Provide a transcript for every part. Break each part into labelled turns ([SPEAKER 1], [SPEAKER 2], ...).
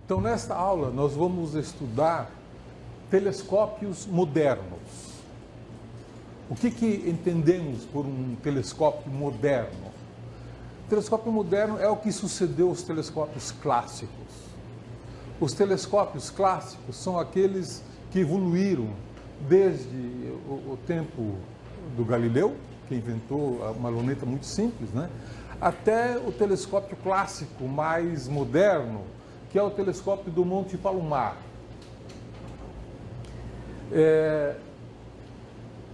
[SPEAKER 1] Então, nesta aula, nós vamos estudar telescópios modernos. O que entendemos por um telescópio moderno? O telescópio moderno é o que sucedeu aos telescópios clássicos. Os telescópios clássicos são aqueles que evoluíram desde o tempo do Galileu, que inventou uma luneta muito simples, né? Até o telescópio clássico mais moderno, que é o telescópio do Monte Palomar.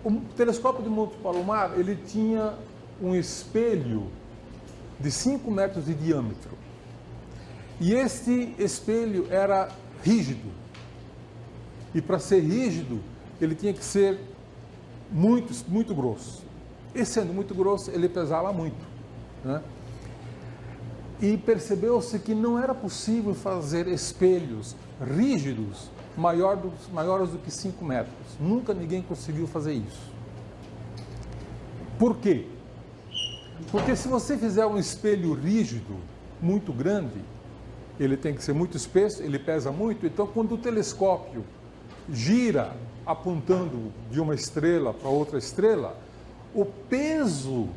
[SPEAKER 1] O telescópio do Monte Palomar, ele tinha um espelho de 5 metros de diâmetro. E este espelho era rígido. E para ser rígido, ele tinha que ser muito grosso. E sendo muito grosso, ele pesava muito, né? E percebeu-se que não era possível fazer espelhos rígidos maiores do que 5 metros. Nunca ninguém conseguiu fazer isso. Por quê? Porque se você fizer um espelho rígido, muito grande, ele tem que ser muito espesso, ele pesa muito, então quando o telescópio gira apontando de uma estrela para outra estrela, o peso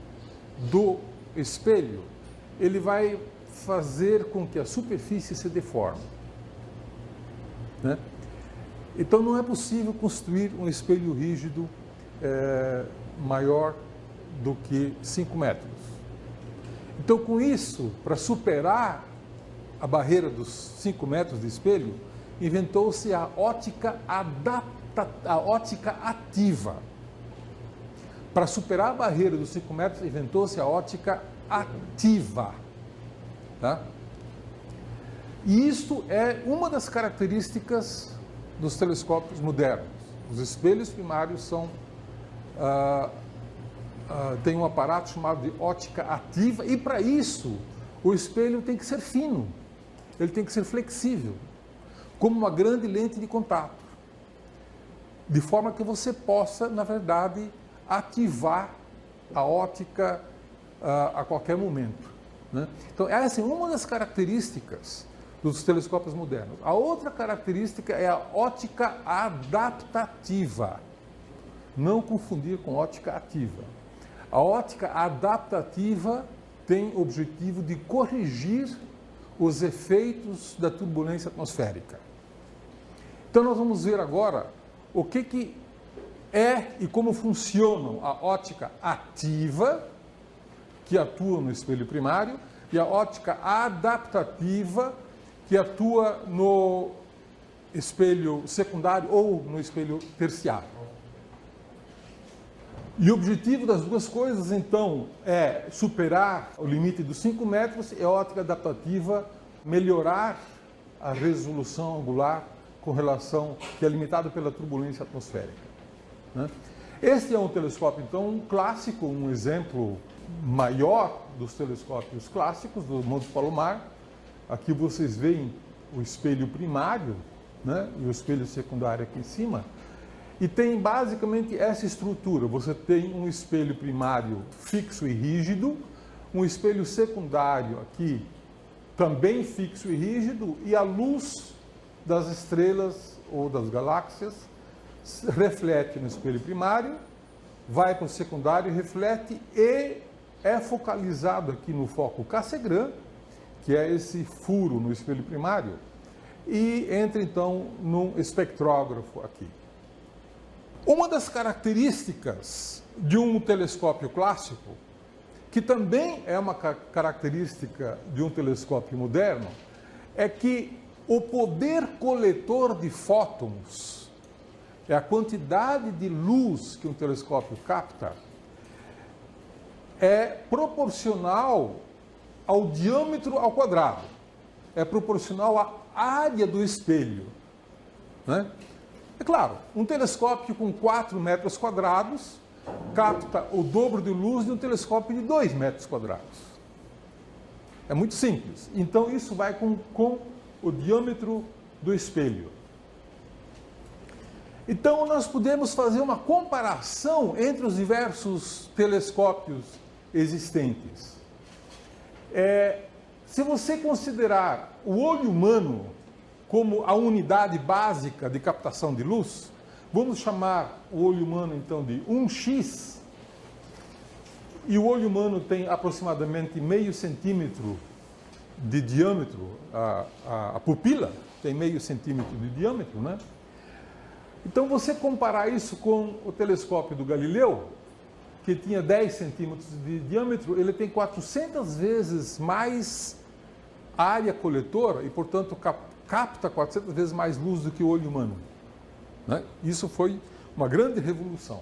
[SPEAKER 1] do espelho, ele vai fazer com que a superfície se deforme, né? Então não é possível construir um espelho rígido maior do que 5 metros. Então, com isso, para superar a barreira dos 5 metros de espelho, inventou-se a ótica ativa. Para superar a barreira dos 5 metros, inventou-se a ótica ativa. Tá? E isto é uma das características dos telescópios modernos. Os espelhos primários têm um aparato chamado de ótica ativa, e para isso o espelho tem que ser fino, ele tem que ser flexível, como uma grande lente de contato, de forma que você possa, na verdade, ativar a ótica a qualquer momento, né? Então, essa é uma das características dos telescópios modernos. A outra característica é a ótica adaptativa. Não confundir com ótica ativa. A ótica adaptativa tem o objetivo de corrigir os efeitos da turbulência atmosférica. Então, nós vamos ver agora o que é e como funcionam a ótica ativa, que atua no espelho primário, e a ótica adaptativa, que atua no espelho secundário ou no espelho terciário. E o objetivo das duas coisas, então, é superar o limite dos 5 metros e a ótica adaptativa melhorar a resolução angular com relação, que é limitado pela turbulência atmosférica, né? Este é um telescópio, então, clássico, um exemplo maior dos telescópios clássicos do Monte Palomar. Aqui vocês veem o espelho primário, né, e o espelho secundário aqui em cima. E tem basicamente essa estrutura. Você tem um espelho primário fixo e rígido, um espelho secundário aqui também fixo e rígido, e a luz das estrelas ou das galáxias reflete no espelho primário, vai para o secundário, reflete e é focalizado aqui no foco Cassegrain, que é esse furo no espelho primário, e entra então num espectrógrafo aqui. Uma das características de um telescópio clássico, que também é uma característica de um telescópio moderno, é que o poder coletor de fótons, é a quantidade de luz que um telescópio capta, é proporcional ao diâmetro ao quadrado, é proporcional à área do espelho, né? É claro, um telescópio com 4 metros quadrados capta o dobro de luz de um telescópio de 2 metros quadrados. É muito simples. Então, isso vai com o diâmetro do espelho. Então, nós podemos fazer uma comparação entre os diversos telescópios existentes. Se você considerar o olho humano como a unidade básica de captação de luz, vamos chamar o olho humano então de 1x, e o olho humano tem aproximadamente meio centímetro de diâmetro, a pupila tem meio centímetro de diâmetro, né? Então, você comparar isso com o telescópio do Galileu, que tinha 10 centímetros de diâmetro, ele tem 400 vezes mais área coletora e, portanto, capta 400 vezes mais luz do que o olho humano, né? Isso foi uma grande revolução.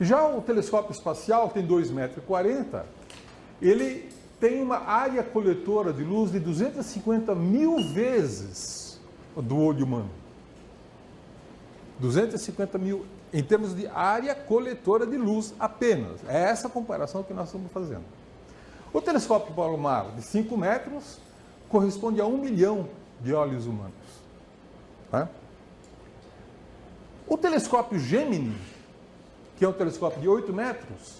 [SPEAKER 1] Já o telescópio espacial tem 2,40 m, ele tem uma área coletora de luz de 250 mil vezes do olho humano. 250 mil em termos de área coletora de luz apenas. É essa a comparação que nós estamos fazendo. O telescópio Palomar de 5 metros corresponde a 1 milhão de olhos humanos. Tá? O telescópio Gemini, que é um telescópio de 8 metros,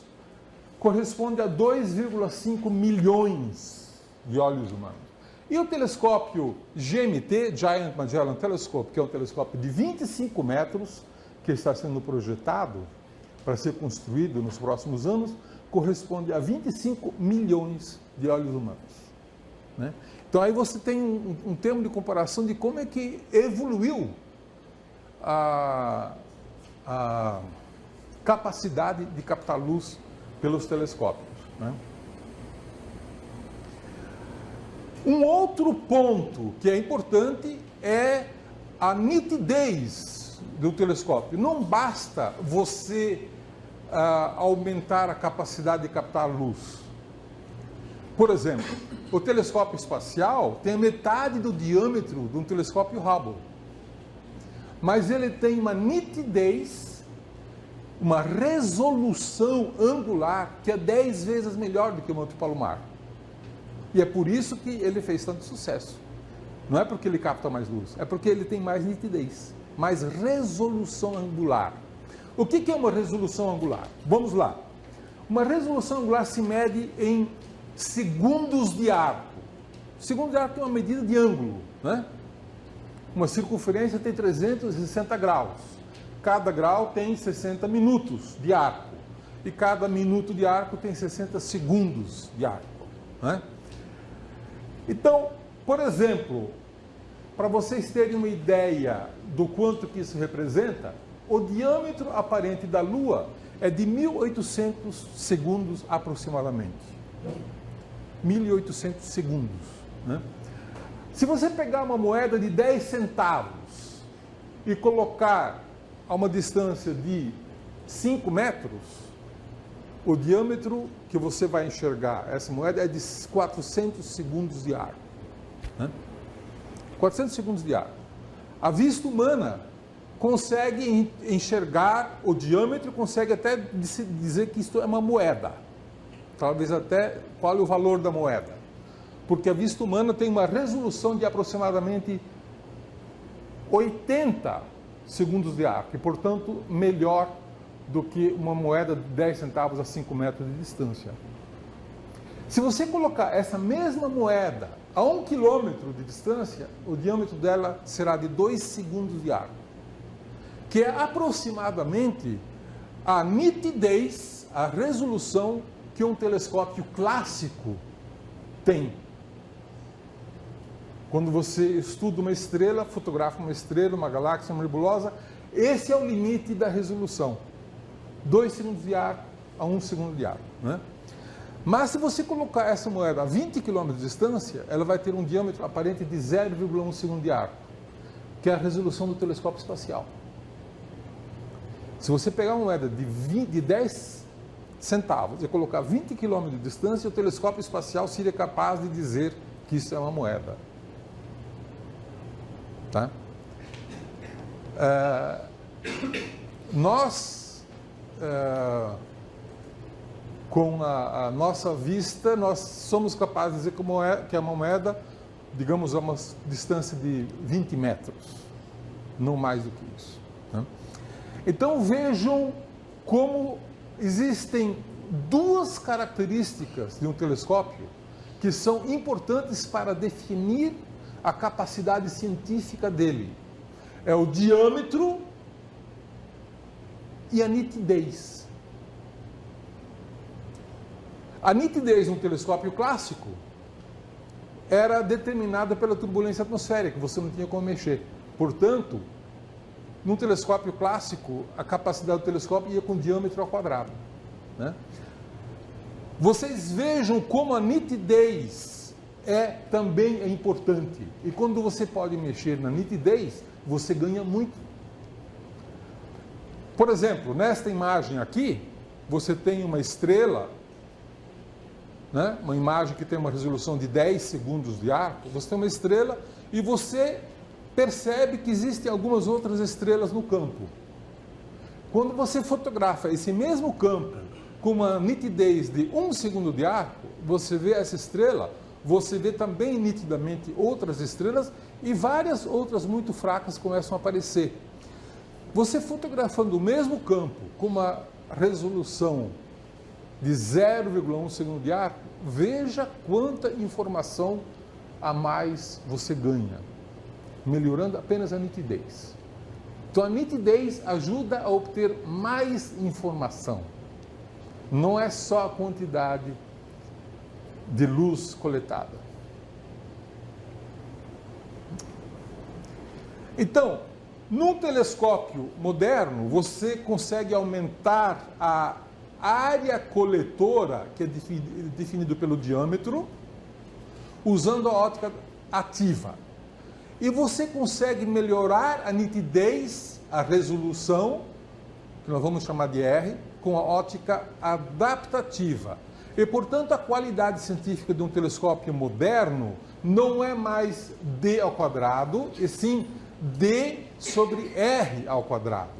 [SPEAKER 1] corresponde a 2,5 milhões de olhos humanos. E o telescópio GMT, Giant Magellan Telescope, que é um telescópio de 25 metros, que está sendo projetado para ser construído nos próximos anos, corresponde a 25 milhões de olhos humanos, né? Então aí você tem um termo de comparação de como é que evoluiu a capacidade de captar luz pelos telescópios, né? Um outro ponto que é importante é a nitidez do telescópio. Não basta você aumentar a capacidade de captar luz. Por exemplo, o telescópio espacial tem metade do diâmetro de um telescópio Hubble, mas ele tem uma nitidez, uma resolução angular que é 10 vezes melhor do que o Monte Palomar. E é por isso que ele fez tanto sucesso. Não é porque ele capta mais luz, é porque ele tem mais nitidez, mais resolução angular. O que é uma resolução angular? Vamos lá. Uma resolução angular se mede em segundos de arco. Segundo de arco é uma medida de ângulo, né? Uma circunferência tem 360 graus. Cada grau tem 60 minutos de arco. E cada minuto de arco tem 60 segundos de arco, né? Então, por exemplo, para vocês terem uma ideia do quanto que isso representa, o diâmetro aparente da Lua é de 1.800 segundos aproximadamente. 1.800 segundos, né? Se você pegar uma moeda de 10 centavos e colocar a uma distância de 5 metros, o diâmetro que você vai enxergar essa moeda é de 400 segundos de arco, né? 400 segundos de arco. A vista humana consegue enxergar o diâmetro, consegue até dizer que isto é uma moeda. Talvez até qual é o valor da moeda. Porque a vista humana tem uma resolução de aproximadamente 80 segundos de arco, e portanto melhor do que uma moeda de 10 centavos a 5 metros de distância. Se você colocar essa mesma moeda a 1 quilômetro de distância, o diâmetro dela será de 2 segundos de arco, que é aproximadamente a nitidez, a resolução que um telescópio clássico tem. Quando você estuda uma estrela, fotografa uma estrela, uma galáxia, uma nebulosa, esse é o limite da resolução. 2 segundos de arco a 1 segundo de arco, né? Mas se você colocar essa moeda a 20 km de distância, ela vai ter um diâmetro aparente de 0,1 segundo de arco, que é a resolução do telescópio espacial. Se você pegar uma moeda de 10 centavos e colocar 20 km de distância, o telescópio espacial seria capaz de dizer que isso é uma moeda. Tá? Nós, com a nossa vista, nós somos capazes de dizer que é uma moeda, digamos, a uma distância de 20 metros, não mais do que isso, né? Então vejam como existem duas características de um telescópio que são importantes para definir a capacidade científica dele. É o diâmetro e a nitidez. A nitidez de um telescópio clássico era determinada pela turbulência atmosférica, você não tinha como mexer. Portanto, num telescópio clássico, a capacidade do telescópio ia com diâmetro ao quadrado, né? Vocês vejam como a nitidez também é importante. E quando você pode mexer na nitidez, você ganha muito. Por exemplo, nesta imagem aqui, você tem uma estrela, né? Uma imagem que tem uma resolução de 10 segundos de arco. Você tem uma estrela e você percebe que existem algumas outras estrelas no campo. Quando você fotografa esse mesmo campo com uma nitidez de 1 segundo de arco, você vê essa estrela, você vê também nitidamente outras estrelas e várias outras muito fracas começam a aparecer. Você fotografando o mesmo campo com uma resolução de 0,1 segundo de arco, veja quanta informação a mais você ganha, melhorando apenas a nitidez. Então a nitidez ajuda a obter mais informação. Não é só a quantidade de luz coletada. Então, num telescópio moderno, você consegue aumentar a área coletora, que é definido pelo diâmetro, usando a óptica ativa. E você consegue melhorar a nitidez, a resolução, que nós vamos chamar de R, com a óptica adaptativa. E, portanto, a qualidade científica de um telescópio moderno não é mais D ao quadrado, e sim D sobre R ao quadrado.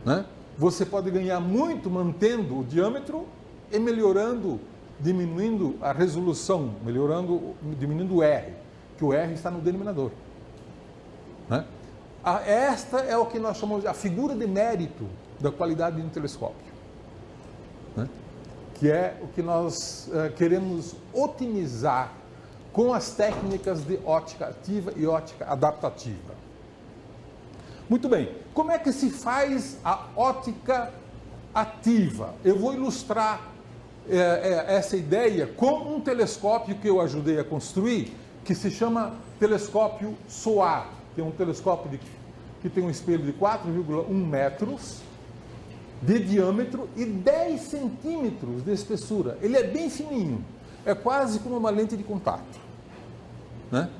[SPEAKER 1] Né? Você pode ganhar muito mantendo o diâmetro e melhorando, diminuindo a resolução, diminuindo o R, que o R está no denominador. Né? Esta é o que nós chamamos de a figura de mérito da qualidade de um telescópio, né? Que é o que nós queremos otimizar com as técnicas de óptica ativa e óptica adaptativa. Muito bem, como é que se faz a óptica ativa? Eu vou ilustrar essa ideia com um telescópio que eu ajudei a construir, que se chama telescópio SOAR, que é um telescópio que tem um espelho de 4,1 metros de diâmetro e 10 centímetros de espessura. Ele é bem fininho, é quase como uma lente de contato, né?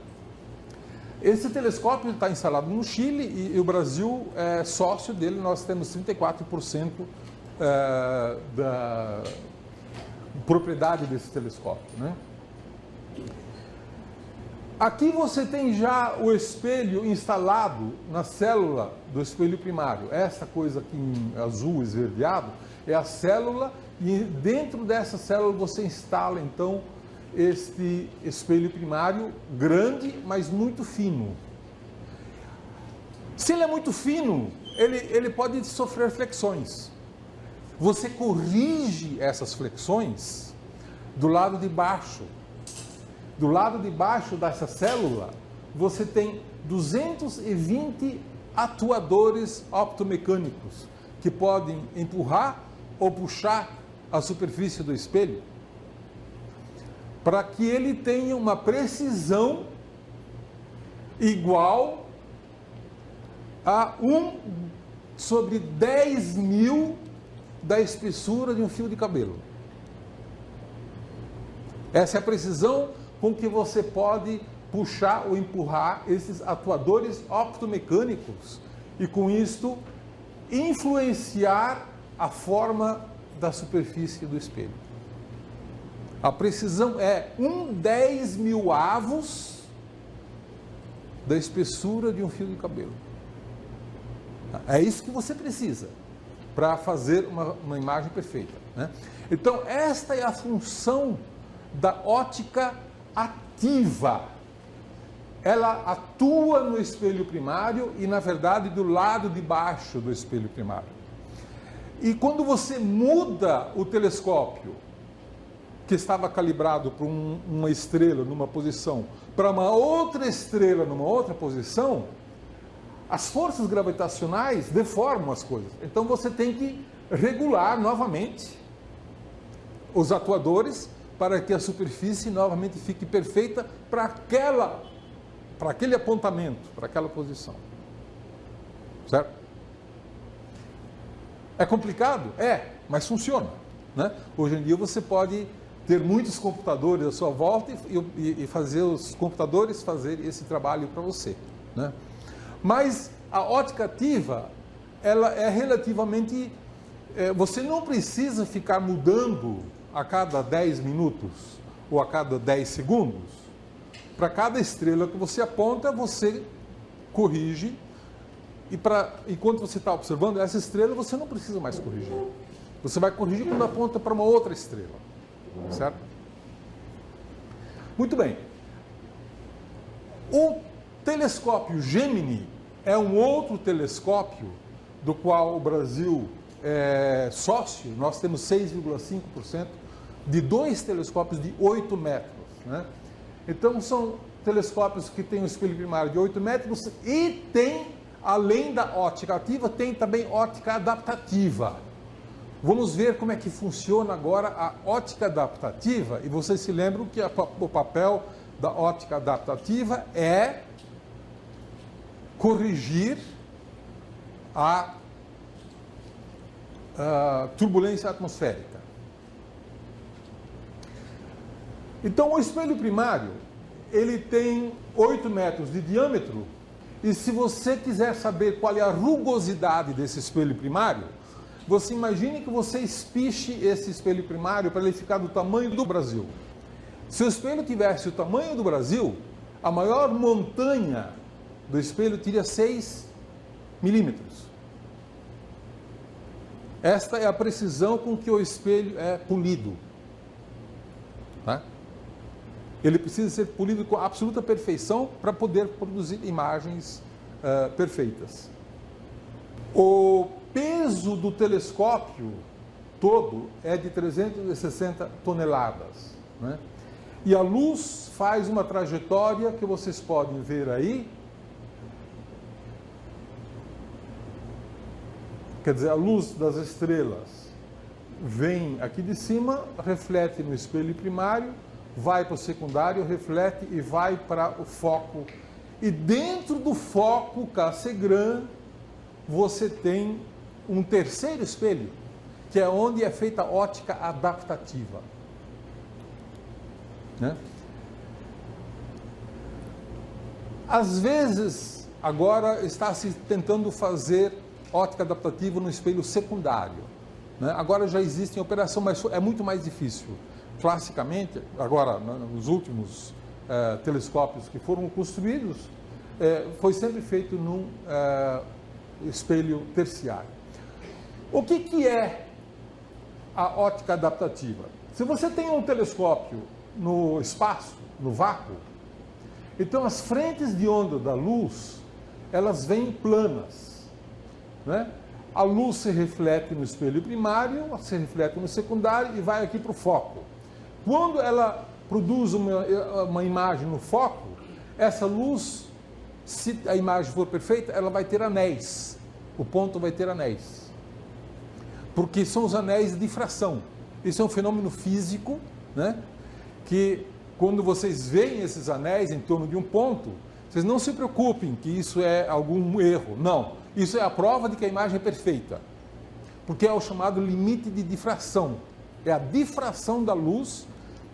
[SPEAKER 1] Esse telescópio está instalado no Chile e o Brasil é sócio dele. Nós temos 34% da propriedade desse telescópio, né? Aqui você tem já o espelho instalado na célula do espelho primário. Essa coisa aqui em azul esverdeado é a célula e dentro dessa célula você instala então este espelho primário grande, mas muito fino. Se ele é muito fino, ele pode sofrer flexões. Você corrige essas flexões do lado de baixo. Do lado de baixo dessa célula, você tem 220 atuadores optomecânicos que podem empurrar ou puxar a superfície do espelho para que ele tenha uma precisão igual a 1 sobre 10 mil da espessura de um fio de cabelo. Essa é a precisão com que você pode puxar ou empurrar esses atuadores optomecânicos e, com isto, influenciar a forma da superfície do espelho. A precisão é 10 mil avos da espessura de um fio de cabelo. É isso que você precisa para fazer uma imagem perfeita, né? Então, esta é a função da óptica ativa. Ela atua no espelho primário e, na verdade, do lado de baixo do espelho primário. E quando você muda o telescópio, que estava calibrado para uma estrela numa posição, para uma outra estrela numa outra posição, as forças gravitacionais deformam as coisas. Então você tem que regular novamente os atuadores para que a superfície novamente fique perfeita para aquele apontamento, para aquela posição. Certo? É complicado? É, mas funciona. Né? Hoje em dia você pode ter muitos computadores à sua volta e fazer os computadores fazer esse trabalho para você. Né? Mas a ótica ativa, ela é relativamente... você não precisa ficar mudando a cada 10 minutos ou a cada 10 segundos. Para cada estrela que você aponta, você corrige. Enquanto você está observando essa estrela, você não precisa mais corrigir. Você vai corrigir quando aponta para uma outra estrela. Certo? Muito bem. O telescópio Gemini é um outro telescópio do qual o Brasil é sócio. Nós temos 6,5% de 2 telescópios de 8 metros. Né? Então, são telescópios que têm um espelho primário de 8 metros e tem, além da ótica ativa, tem também ótica adaptativa. Vamos ver como é que funciona agora a ótica adaptativa. E vocês se lembram que o papel da ótica adaptativa é corrigir a turbulência atmosférica. Então, o espelho primário, ele tem 8 metros de diâmetro, e se você quiser saber qual é a rugosidade desse espelho primário, você imagine que você espiche esse espelho primário para ele ficar do tamanho do Brasil. Se o espelho tivesse o tamanho do Brasil, a maior montanha do espelho teria 6 milímetros. Esta é a precisão com que o espelho é polido. Tá? Ele precisa ser polido com absoluta perfeição para poder produzir imagens perfeitas. O peso do telescópio todo é de 360 toneladas. Né? E a luz faz uma trajetória que vocês podem ver aí. Quer dizer, a luz das estrelas vem aqui de cima, reflete no espelho primário, vai para o secundário, reflete e vai para o foco. E dentro do foco Cassegrain, você tem um terceiro espelho, que é onde é feita a ótica adaptativa. Né? Às vezes, agora está se tentando fazer ótica adaptativa no espelho secundário. Né? Agora já existe em operação, mas é muito mais difícil. Classicamente, agora, nos últimos telescópios que foram construídos, foi sempre feito num espelho terciário. O que é a ótica adaptativa? Se você tem um telescópio no espaço, no vácuo, então as frentes de onda da luz, elas vêm planas. Né? A luz se reflete no espelho primário, se reflete no secundário e vai aqui para o foco. Quando ela produz uma imagem no foco, essa luz, se a imagem for perfeita, ela vai ter anéis. O ponto vai ter anéis. Porque são os anéis de difração. Isso é um fenômeno físico, né? Que quando vocês veem esses anéis em torno de um ponto, vocês não se preocupem que isso é algum erro. Não. Isso é a prova de que a imagem é perfeita. Porque é o chamado limite de difração. É a difração da luz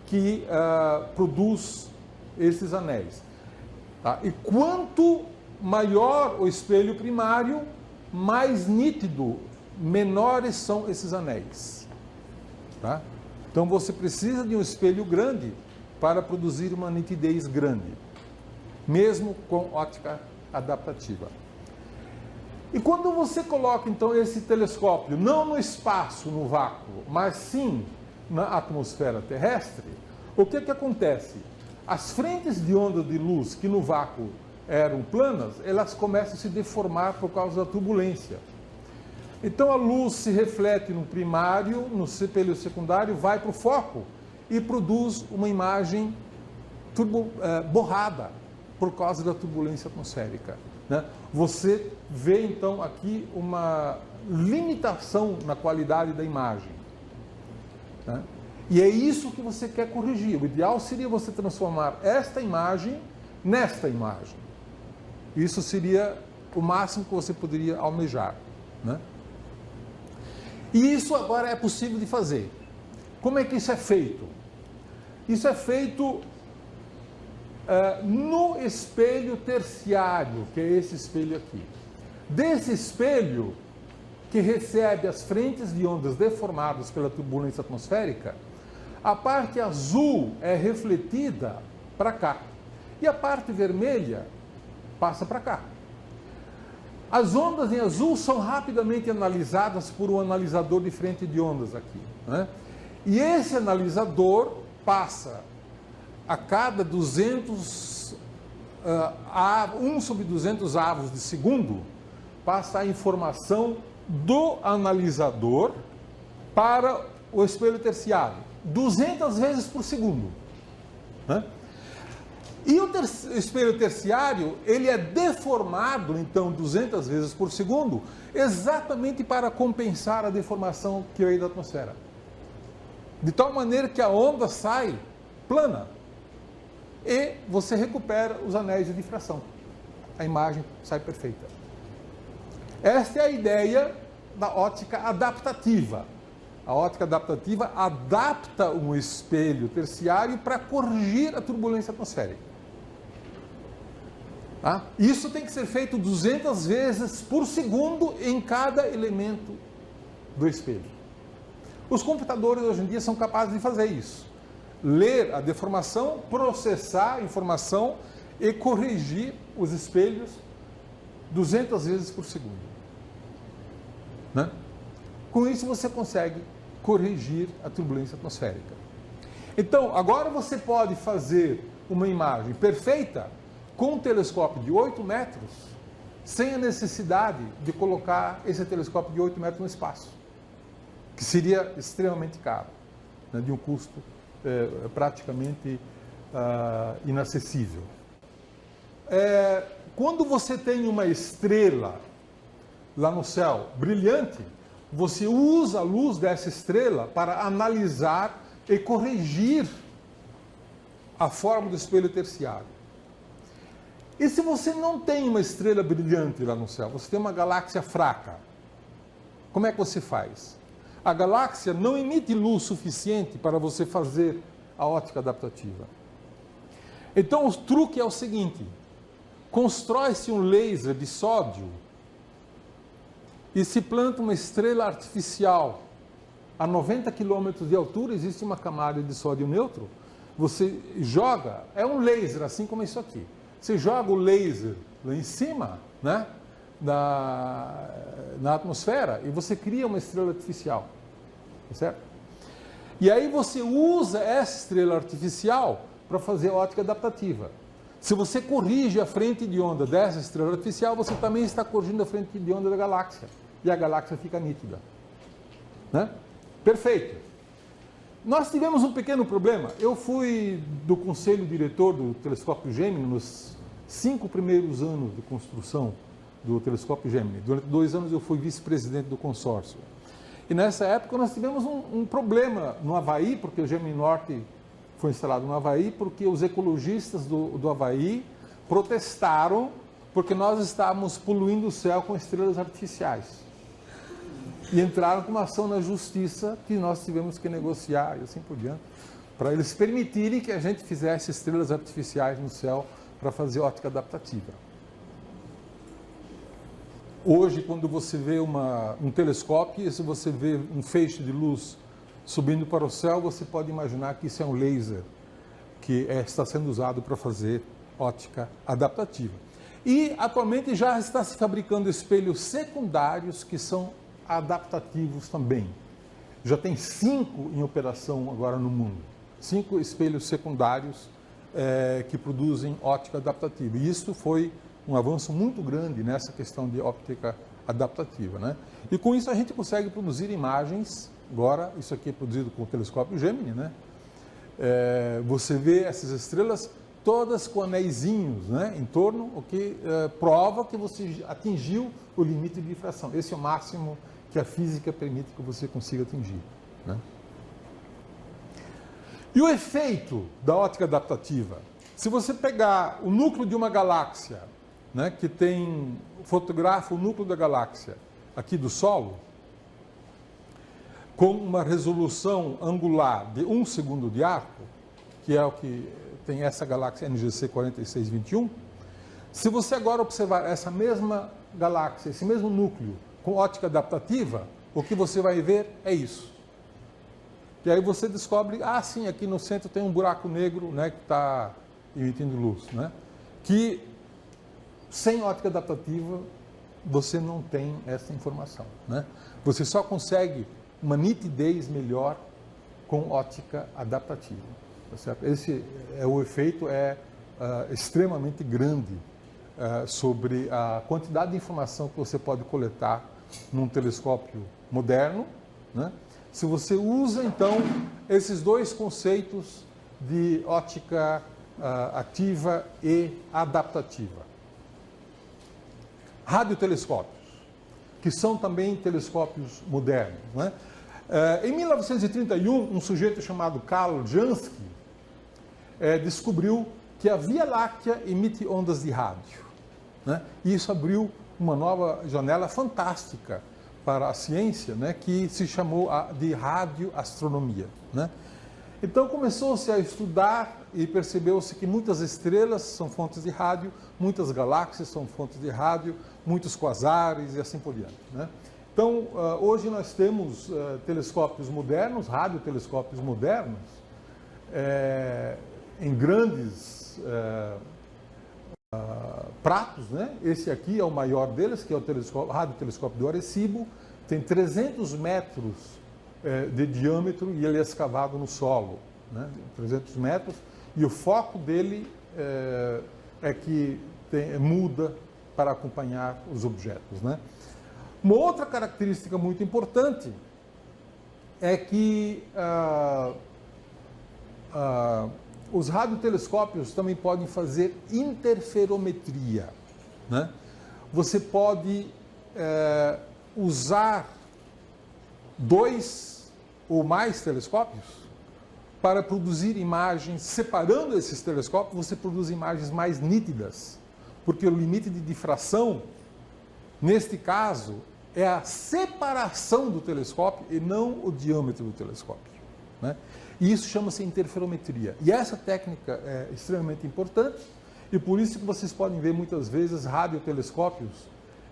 [SPEAKER 1] que produz esses anéis. Tá? E quanto maior o espelho primário, mais nítido, menores são esses anéis. Tá? Então você precisa de um espelho grande para produzir uma nitidez grande, mesmo com ótica adaptativa. E quando você coloca então esse telescópio não no espaço, no vácuo, mas sim na atmosfera terrestre, o que acontece? As frentes de onda de luz que no vácuo eram planas, elas começam a se deformar por causa da turbulência. Então a luz se reflete no primário, no espelho secundário, vai para o foco e produz uma imagem borrada por causa da turbulência atmosférica, né? Você vê então aqui uma limitação na qualidade da imagem, né? E é isso que você quer corrigir. O ideal seria você transformar esta imagem nesta imagem. Isso seria o máximo que você poderia almejar, né? E isso agora é possível de fazer. Como é que isso é feito? Isso é feito no espelho terciário, que é esse espelho aqui. Desse espelho, que recebe as frentes de ondas deformadas pela turbulência atmosférica, a parte azul é refletida para cá e a parte vermelha passa para cá. As ondas em azul são rapidamente analisadas por um analisador de frente de ondas aqui, né? E esse analisador passa a cada 200, 1 sobre 200 avos de segundo, passa a informação do analisador para o espelho terciário, 200 vezes por segundo, né? E o espelho terciário, ele é deformado, então, 200 vezes por segundo, exatamente para compensar a deformação que veio da atmosfera. De tal maneira que a onda sai plana e você recupera os anéis de difração. A imagem sai perfeita. Esta é a ideia da ótica adaptativa. A ótica adaptativa adapta um espelho terciário para corrigir a turbulência atmosférica. Tá? Isso tem que ser feito 200 vezes por segundo em cada elemento do espelho. Os computadores hoje em dia são capazes de fazer isso. Ler a deformação, processar a informação e corrigir os espelhos 200 vezes por segundo, né? Com isso você consegue corrigir a turbulência atmosférica. Então, agora você pode fazer uma imagem perfeita com um telescópio de 8 metros, sem a necessidade de colocar esse telescópio de 8 metros no espaço, que seria extremamente caro, né, de um custo praticamente inacessível. Quando você tem uma estrela lá no céu brilhante, você usa a luz dessa estrela para analisar e corrigir a forma do espelho terciário. E se você não tem uma estrela brilhante lá no céu, você tem uma galáxia fraca, como é que você faz? A galáxia não emite luz suficiente para você fazer a ótica adaptativa. Então o truque é o seguinte: constrói-se um laser de sódio e se planta uma estrela artificial. A 90 km de altura existe uma camada de sódio neutro. Você joga, é um laser assim como isso aqui. Você joga o laser lá em cima, né, na atmosfera, e você cria uma estrela artificial, certo? E aí você usa essa estrela artificial para fazer ótica adaptativa. Se você corrige a frente de onda dessa estrela artificial, você também está corrigindo a frente de onda da galáxia. E a galáxia fica nítida, né? Perfeito. Nós tivemos um pequeno problema. Eu fui do conselho diretor do telescópio Gemini nos 5 primeiros anos de construção do telescópio Gemini. Durante 2 anos eu fui vice-presidente do consórcio. E nessa época nós tivemos um problema no Havaí, porque o Gemini Norte foi instalado no Havaí, porque os ecologistas do Havaí protestaram porque nós estávamos poluindo o céu com estrelas artificiais. E entraram com uma ação na justiça que nós tivemos que negociar e assim por diante, para eles permitirem que a gente fizesse estrelas artificiais no céu para fazer ótica adaptativa. Hoje, quando você vê um telescópio e se você vê um feixe de luz subindo para o céu, você pode imaginar que isso é um laser que está sendo usado para fazer ótica adaptativa. E atualmente já está se fabricando espelhos secundários que são adaptativos também. Já tem 5 em operação agora no mundo. 5 espelhos secundários que produzem ótica adaptativa. E isso foi um avanço muito grande nessa questão de óptica adaptativa, né? E com isso a gente consegue produzir imagens. Agora, isso aqui é produzido com o telescópio Gemini, né? você vê essas estrelas todas com anéisinhos, né, em torno, o que prova que você atingiu o limite de difração. Esse é o máximo que a física permite que você consiga atingir, né? E o efeito da ótica adaptativa? Se você pegar o núcleo de uma galáxia, né, que fotografa o núcleo da galáxia aqui do solo, com uma resolução angular de 1 segundo de arco, que é o que tem essa galáxia NGC 4621, se você agora observar essa mesma galáxia, esse mesmo núcleo, com ótica adaptativa, o que você vai ver é isso. E aí você descobre, sim, aqui no centro tem um buraco negro, né, que está emitindo luz, né? Que sem ótica adaptativa você não tem essa informação, né? Você só consegue uma nitidez melhor com ótica adaptativa, tá certo? O efeito extremamente grande sobre a quantidade de informação que você pode coletar num telescópio moderno, né? Se você usa, então, esses dois conceitos de ótica ativa e adaptativa. Radiotelescópios, que são também telescópios modernos, né? Em 1931, um sujeito chamado Karl Jansky descobriu que a Via Láctea emite ondas de rádio, né? E isso abriu uma nova janela fantástica para a ciência, né, que se chamou de radioastronomia, né? Então começou-se a estudar e percebeu-se que muitas estrelas são fontes de rádio, muitas galáxias são fontes de rádio, muitos quasares e assim por diante, né? Então, hoje nós temos telescópios modernos, radiotelescópios modernos, em grandes pratos, né? Esse aqui é o maior deles, que é o radiotelescópio do Arecibo, tem 300 metros de diâmetro e ele é escavado no solo, né? 300 metros, e o foco dele que muda para acompanhar os objetos, né? Uma outra característica muito importante é que os radiotelescópios também podem fazer interferometria, né? Você pode usar 2 ou mais telescópios para produzir imagens. Separando esses telescópios, você produz imagens mais nítidas, porque o limite de difração, neste caso, é a separação do telescópio e não o diâmetro do telescópio, né? E isso chama-se interferometria. E essa técnica é extremamente importante, e por isso que vocês podem ver muitas vezes radiotelescópios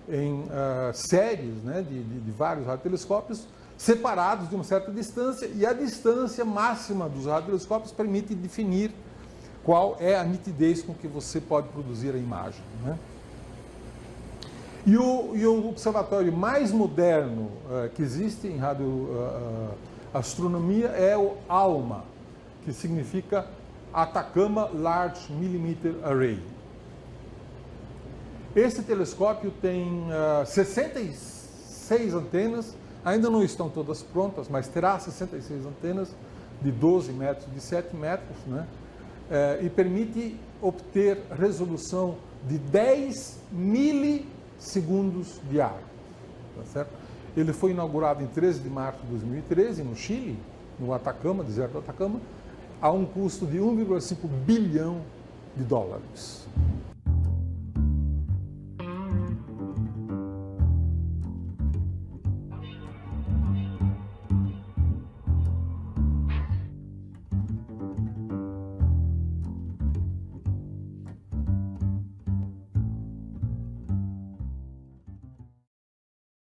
[SPEAKER 1] em séries, né, de vários radiotelescópios separados de uma certa distância, e a distância máxima dos radiotelescópios permite definir qual é a nitidez com que você pode produzir a imagem, né? E o observatório mais moderno que existe em radioastronomia é o ALMA, que significa Atacama Large Millimeter Array. Esse telescópio tem 66 antenas, ainda não estão todas prontas, mas terá 66 antenas de 12 metros, de 7 metros, né? E permite obter resolução de 10 milissegundos de arco, tá certo? Ele foi inaugurado em 13 de março de 2013, no Chile, no Atacama, deserto do Atacama, a um custo de 1,5 bilhão de dólares.